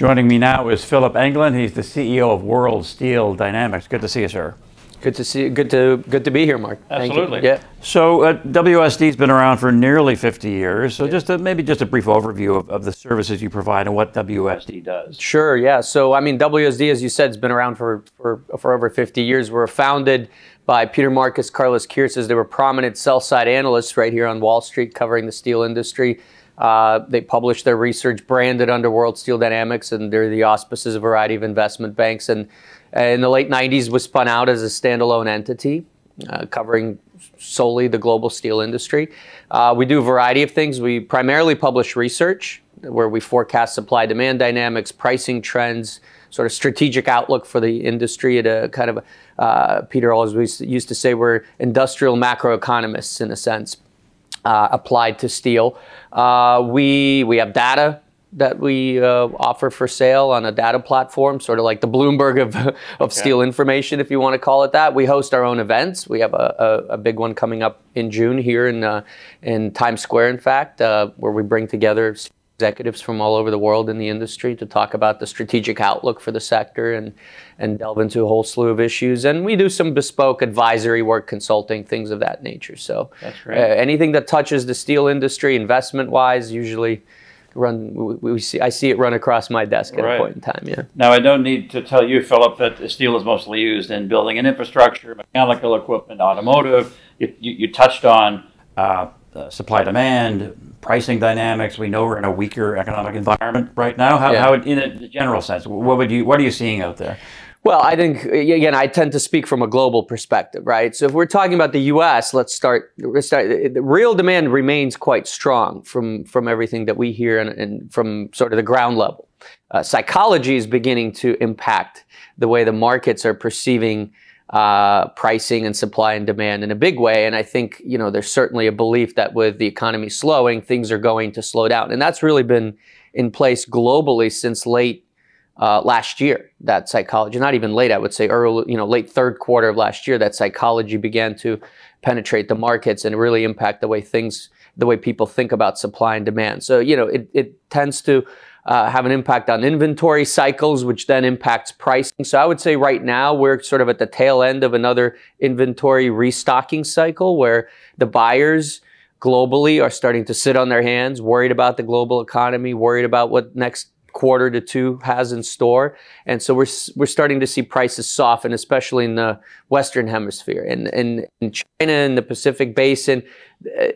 Joining me now is Philipp Englin. He's the CEO of World Steel Dynamics. Good to see you, sir. Good to see you. Good to be here, Mark. Absolutely. Thank you. Yeah. So WSD's been around for nearly 50 years. So maybe just a brief overview of the services you provide and what WSD does. Sure. Yeah. So I mean, WSD, as you said, has been around for over 50 years. We're founded by Peter Marcus, Carlos Kierces. They were prominent sell-side analysts right here on Wall Street covering the steel industry. They publish their research branded under World Steel Dynamics, and they're the auspices of a variety of investment banks. And in the late 90s was spun out as a standalone entity, covering solely the global steel industry. We do a variety of things. We primarily publish research where we forecast supply-demand dynamics, pricing trends, sort of strategic outlook for the industry at a kind of, Peter always used to say we're industrial macroeconomists in a sense, applied to steel. We have data that we offer for sale on a data platform, sort of like the Bloomberg of steel information, if you want to call it that. We host our own events. We have a big one coming up in June here in Times Square, in fact, where we bring together executives from all over the world in the industry to talk about the strategic outlook for the sector and delve into a whole slew of issues. And we do some bespoke advisory work, consulting, things of that nature. So that's great. Anything that touches the steel industry, investment-wise, usually I see it run across my desk at a point in time. Yeah. Now, I don't need to tell you, Philip, that steel is mostly used in building and infrastructure, mechanical equipment, automotive. You touched on supply-demand, pricing dynamics. We know we're in a weaker economic environment right now. How in a general sense, what are you seeing out there? Well, I think, again, I tend to speak from a global perspective, right? So if we're talking about the U.S., let's start. The real demand remains quite strong from everything that we hear and from sort of the ground level. Psychology is beginning to impact the way the markets are perceiving pricing and supply and demand in a big way. And I think, there's certainly a belief that with the economy slowing, things are going to slow down. And that's really been in place globally since late last year. That psychology, not even late, I would say early, late third quarter of last year, that psychology began to penetrate the markets and really impact the way people think about supply and demand. So, it tends to have an impact on inventory cycles, which then impacts pricing. So I would say right now we're sort of at the tail end of another inventory restocking cycle where the buyers globally are starting to sit on their hands, worried about the global economy, worried about what next quarter to two has in store. And so we're starting to see prices soften, especially in the Western Hemisphere. And in China and the Pacific Basin,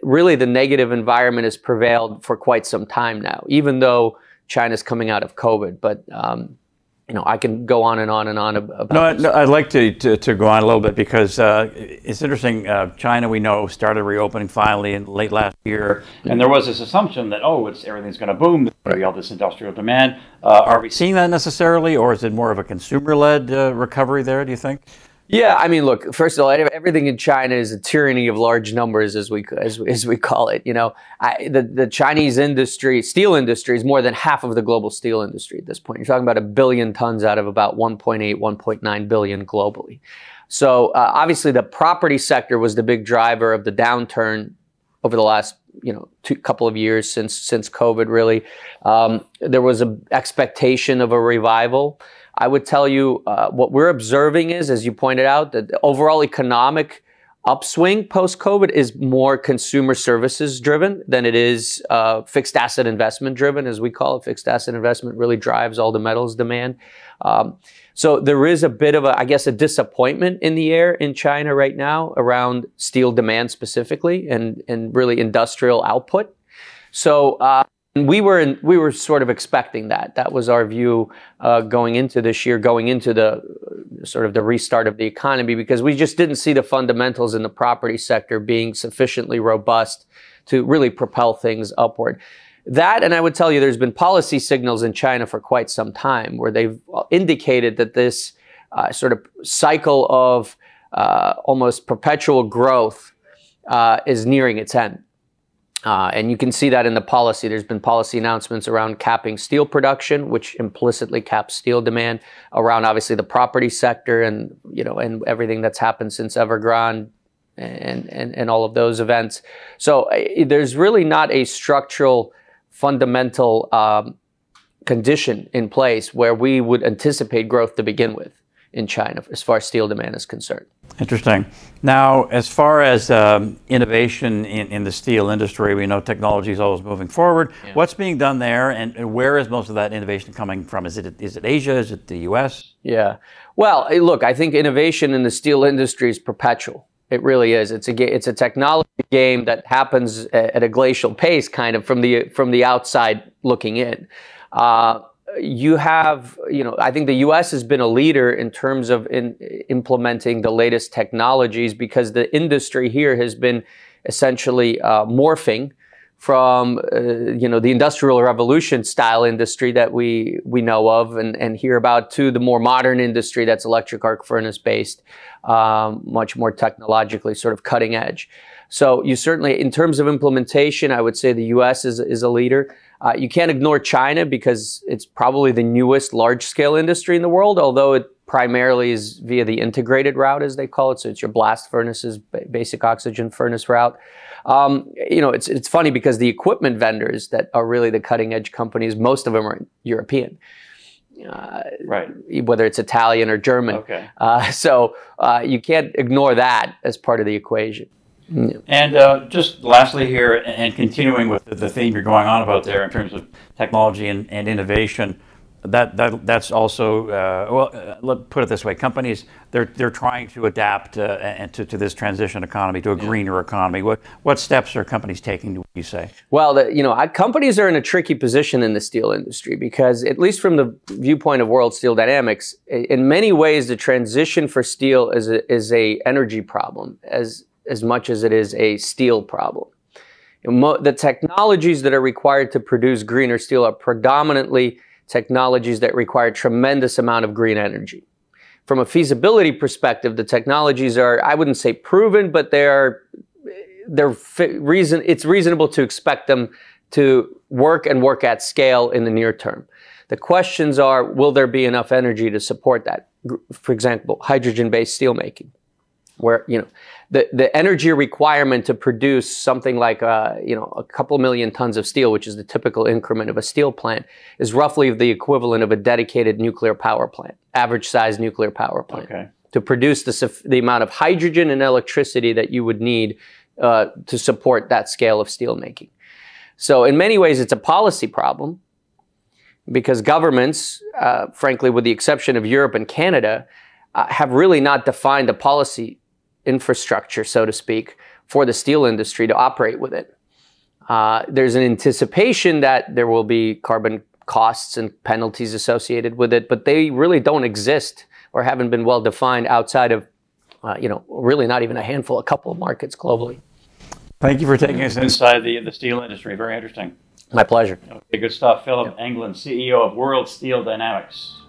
really the negative environment has prevailed for quite some time now, even though China's coming out of COVID. But I can go on and on and on about this. No, I'd like to go on a little bit because it's interesting. China, we know, started reopening finally in late last year, and there was this assumption that everything's going to boom. There's going to be all this industrial demand. Are we seeing that necessarily, or is it more of a consumer-led recovery there? Do you think? Yeah, I mean, look, first of all, everything in China is a tyranny of large numbers, as we call it. The Chinese steel industry is more than half of the global steel industry at this point. You're talking about 1 billion tons out of about 1.8, 1.9 billion globally. So obviously the property sector was the big driver of the downturn over the last couple of years since COVID, really. There was an expectation of a revival. I would tell you what we're observing is, as you pointed out, that the overall economic upswing post-COVID is more consumer services driven than it is fixed asset investment driven, as we call it. Fixed asset investment really drives all the metals demand. So there is a bit of a disappointment in the air in China right now around steel demand specifically and really industrial output. So we were sort of expecting that. That was our view going into this year, going into the sort of the restart of the economy, because we just didn't see the fundamentals in the property sector being sufficiently robust to really propel things upward. That, and I would tell you, there's been policy signals in China for quite some time where they've indicated that this sort of cycle of almost perpetual growth is nearing its end. And you can see that in the policy. There's been policy announcements around capping steel production, which implicitly caps steel demand, around obviously the property sector and everything that's happened since Evergrande and all of those events. So there's really not a structural, fundamental condition in place where we would anticipate growth to begin with in China as far as steel demand is concerned. Interesting. Now, as far as innovation in the steel industry, we know technology is always moving forward. Yeah. What's being done there, and where is most of that innovation coming from? Is it Asia? Is it the U.S.? Yeah. Well, look, I think innovation in the steel industry is perpetual. It really is. It's a technology game that happens at a glacial pace, kind of from the outside looking in. I think the U.S. has been a leader in terms of implementing the latest technologies, because the industry here has been essentially morphing from the Industrial Revolution style industry that we know of and hear about, to the more modern industry that's electric arc furnace based, much more technologically sort of cutting edge. So you certainly, in terms of implementation, I would say the U.S. is a leader. You can't ignore China, because it's probably the newest large-scale industry in the world, although it primarily is via the integrated route, as they call it. So it's your blast furnaces, basic oxygen furnace route. It's funny, because the equipment vendors that are really the cutting-edge companies, most of them are European. Right. Whether it's Italian or German. Okay. So you can't ignore that as part of the equation. And just lastly here, and continuing with the theme you're going on about there in terms of technology and innovation, that's also let's put it this way: companies they're trying to adapt and to this transition economy, to a greener economy. What steps are companies taking, do you say? Well, companies are in a tricky position in the steel industry, because, at least from the viewpoint of World Steel Dynamics, in many ways the transition for steel is a energy problem as much as it is a steel problem. The technologies that are required to produce greener steel are predominantly technologies that require tremendous amount of green energy. From a feasibility perspective, the technologies are, I wouldn't say proven, but it's reasonable to expect them to work at scale in the near term. The questions are, will there be enough energy to support that? For example, hydrogen-based steelmaking, where the energy requirement to produce something like a couple million tons of steel, which is the typical increment of a steel plant, is roughly the equivalent of a dedicated nuclear power plant, average size nuclear power plant, okay, to produce the amount of hydrogen and electricity that you would need to support that scale of steel making. So in many ways, it's a policy problem, because governments, frankly, with the exception of Europe and Canada, have really not defined the policy infrastructure, so to speak, for the steel industry to operate with it. There's an anticipation that there will be carbon costs and penalties associated with it, but they really don't exist or haven't been well defined outside of, really not even a couple of markets globally. Thank you for taking us inside the steel industry. Very interesting. My pleasure. Okay, good stuff. Philipp Englin, CEO of World Steel Dynamics.